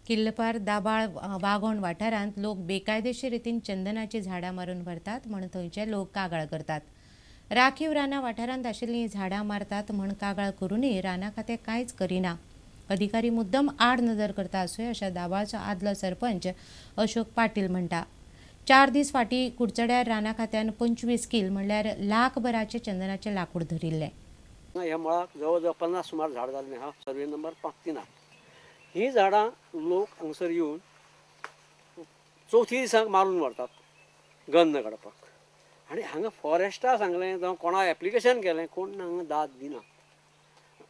किल्लपार दाबाळ वाघोण वाठारांत लोक बेकायदेशीर रितीन चंदनाची झाडां मारून व्हरतात म्हण थंयचे लोक कागाळ करतात. राखीव रानां वाठारांत आशिल्लीं झाडां मारतात म्हण कागाळ करूनय रानां खातें कांयच करिना. अधिकारी मुद्दम आड नजर करता आसूय अशें दाबाळचो आदलो सरपंच अशोक पाटील म्हणटा. 4 दीस फाटीं कुडचड्यार रानां खात्यान 25 किल म्हणल्यार लाखभराचे चंदनाचें लाकूड धरिल्लें. ह्या मळाक जवळ जवळ 50 सुमार झाड जाल्लीं आहा. सर्वे नंबर 5 ही झाडां लोक हांगसर येवन चवथी दिसाक मारून व्हरतात गंध काडपाक. आनी हांगा फॉरेस्टा सांगलें जावं कोणा एप्लिकेशन केलें कोण हांगा दाद दिना.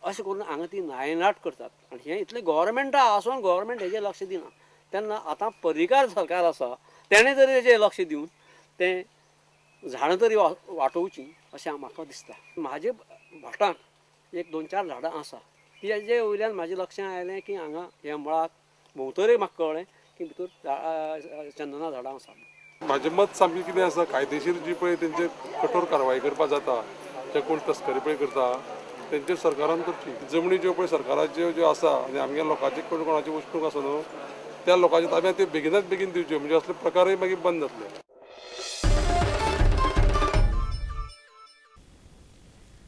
अशें करून हांगा ती नायनाट करतात. आनी हें इतलें गोवोरमेंटा आसून गोवोरमेंट हेजेर लक्ष दिना. तेन्ना आतां पर्रीकार सरकार आसा तेणें तरी हेजेर लक्ष दिवन तें झाडां तरी वाटोवचीं अशें म्हाका दिसता. म्हाजे भाटांत एक 2-4 झाडां आसा. तेजे वयल्यान म्हाजें लक्षांत आयलें की हांगा ह्या मळाक भोंवतरी म्हाका कळ्ळें की भितर चंदना झाडां आसा. म्हाजें मत सामकें कितें आसा, कायदेशीर जी पळय तेंचेर कठोर कारवाय करपाक जाता, जे कोण तस्करी पळय करता तेंचेर सरकारान करची. जमनी ज्यो पळय सरकाराच्यो ज्यो आसा आनी आमच्या लोकांचे कोणाची वस्तूक आसा न्हू त्या लोकांच्या ताब्यांत त्यो बेगीनाच बेगीन दिवच्यो, म्हणजे असले प्रकारय मागीर बंद जातले.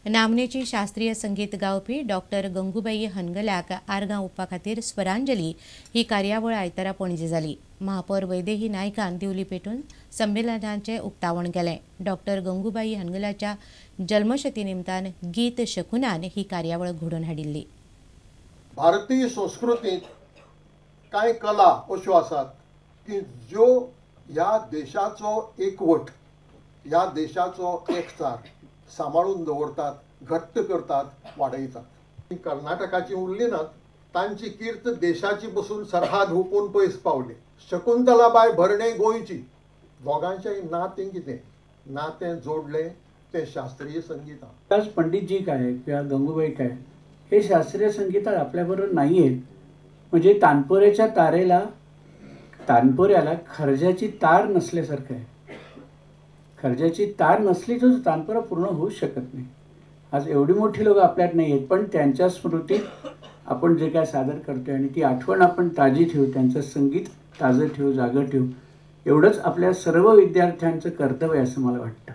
नामनेची शास्त्रीय संगीत गावपी डॉक्टर गंगूबाई हनगल्याक आर्गां ओंपपा खातीर स्वरांजली ही कार्यावळ आयतारा पणजे जाली. महापौर वैदेही नायकान दिवली पेटून संमेलनाचें उक्तावण केलें. डॉक्टर गंगूबाई हनगल्याच्या जल्मशती निमतान गीत शकुनान ही कार्यावळ घडोवन हाडिल्ली. भारतीय संस्कृतींत कांय कला अश्यो आसात की ज्यो ह्या देशाचो एकवट, ह्या देशाचो एकचार सांबाळून दवरतात, घट्ट करतात, वाडयतात. कर्नाटकाची उरली नात, तांची कीर्त देशाची बसून सरहद हुपून पयस पावली. शकुंतलाबाई भरणे गोंयची, दोगांचेय नातें कितें? नातें जोडलें तें शास्त्रीय संगीतान. विकास पंडितजी काय किंवा गंगूबाई काय हे शास्त्रीय संगीतात आपल्याबरोबर नाही आहेत. म्हणजे तानपुऱ्याला खर्जाची तार नसल्यासारखं आहे. खर्जाची तार नसली तर तानपुरा पूर्ण होऊ शकत नाही. आज एवढी मोठी लोक आपल्यात नाही आहेत, पण त्यांच्या स्मृतीत आपण जे काय सादर करतोय आणि ती आठवण आपण ताजी ठेवू, त्यांचं संगीत ताजं ठेवू, जागं ठेवू, एवढंच आपल्या सर्व विद्यार्थ्यांचं कर्तव्य असं मला वाटतं.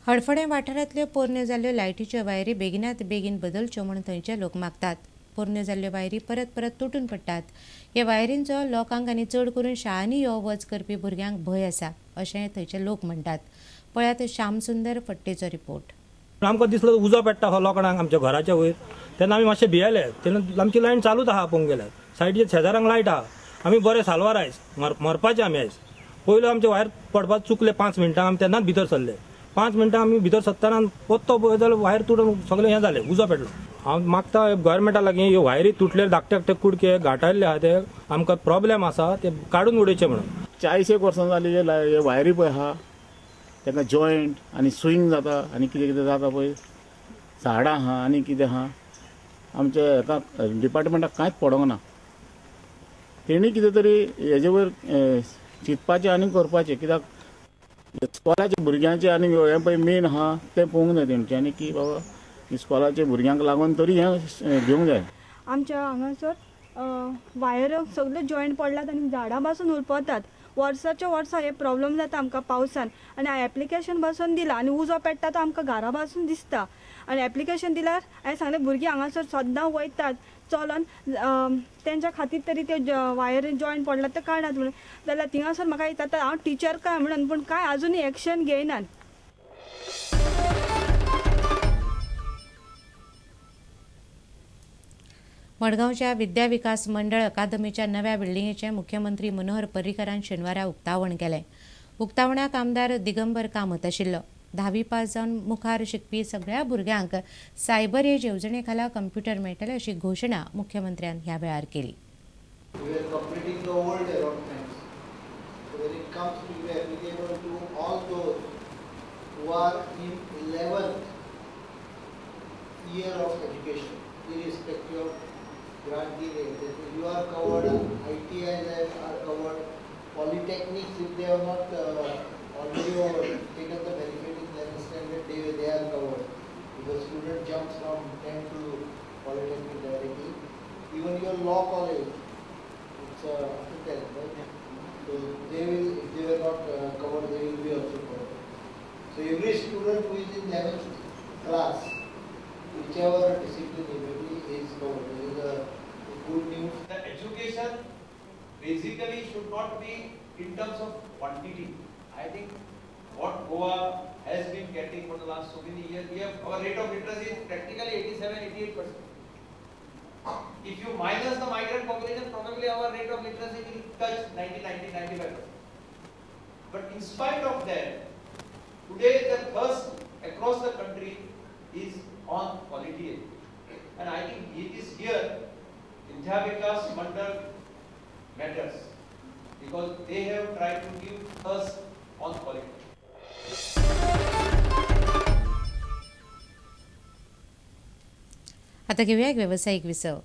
हडफडें वाठारांतल्यो पोरण्यो जाल्ल्यो लायटीच्यो वायरी बेगिनात बेगीन बदलच्यो म्हूण थंयचे लोक मागतात. पोरण्यो जाल्ल्यो वायरी परत परत तुटून पडटात. ह्या वायरींचो लोकांक आनी चड करून शाळांनी यो वच करपी भुरग्यांक भंय आसा अशें थंयचे लोक म्हणटात. पळयात श्यामसुंदर फडटेचो रिपोर्ट. आमकां दिसलो उजो पेट्टा हो लोकांक आमच्या घराच्या वयर, तेन्ना आमी मातशे भियेले. तेन्ना आमची लायन चालूच आहा पळोवंक गेल्यार. सायडीच्या शेजारांक लायट आहा. आमी बरे सालवार आयज मरपाचे आमी आयज. पयलो आमचे वायर पडपाक चुकले 5 मिनटां, आमी तेन्नाच भितर सरले. 5 मिनटां आमी भितर सरतना पोत्तो पळय जाल्यार वायर तुटून सगळें हें जालें, उजो पेटलो. हांव मागता गोवोरमेंटा लागीं ह्यो वायरी तुटलेले धाकटे कुडके घाटायल्ले आहा ते आमकां प्रॉब्लेम आसा ते काडून उडोवचे म्हणून. 40 वर्सां जाली जे वायरी पळय आहा ताका जॉयंट आनी स्विंग जाता आनी कितें कितें जाता पळय, झाडां आहा आनी कितें आहा, आमच्या हेका डिपार्टमेंटाक कांयच पडोंक ना. तेणी कितें तरी हेजे वयर चिंतपाचें आनी करपाचें. कित्याक इस्कॉलाच्या भुरग्यांचे आनी हें पळय मेन आहा तें पळोवंक जाय तेंच्यांनी की बाबा इस्कॉलाच्या भुरग्यांक लागून तरी हें घेवंक जाय. आमच्या हांगासर वायर सगळे जॉयंट पडलात आनी झाडां पासून उरपतात. वर्साच्या वर्सा हे प्रॉब्लेम जाता आमकां पावसान. आनी हांवें एप्लिकेशन बसून दिलां आनी उजो पेट्टा तो आमकां घरा पासून दिसता. आनी एप्लिकेशन दिल्यार हांवें सांगलें भुरगीं हांगासर सद्दां वयतात चलोन, तेंच्या खातीर तरी ते वायर जॉयंट पडलात ते काडात म्हणून. जाल्यार थिंगासर म्हाका येता हांव टिचर काय म्हणून, पूण कांय आजुनूय एक्शन घेयनात. मडगांवच्या विद्या विकास मंडळ अकादमीच्या नव्या बिल्डिंगेचें मुख्यमंत्री मनोहर पर्रीकारान शेनवारा उक्तावण केलें. उक्तावणाक आमदार दिगंबर कामत आशिल्लो. 10वी पास जावन मुखार शिकपी सगळ्या भुरग्यांक सायबर एज येवजणे खाला कंप्युटर मेळटले अशी घोशणा मुख्यमंत्र्यान ह्या वेळार केली. who are in 11th year of education, irrespective of grant given. You are covered, ITIs are covered, polytechnics, if they have not already taken the benefit in their standard, they are covered. If the student jumps from 10 to polytechnic directly, even your law college, it's after 10, right? So they will, if they were not covered, they will be also covered. So every student who is in 11th class, whichever discipline is covered, this is a good news. The education basically should not be in terms of quantity. I think what Goa has been getting for the last so many years, our rate of literacy is practically 87-88%. If you minus the migrant population, probably our rate of literacy will touch 90-95%. But in spite of that, today the thirst across the country is on quality education. And I think it is here Vidya Vikas Mandal matters, because they have tried to give us on quality. आता घेऊया एक व्यावसायिक विसव.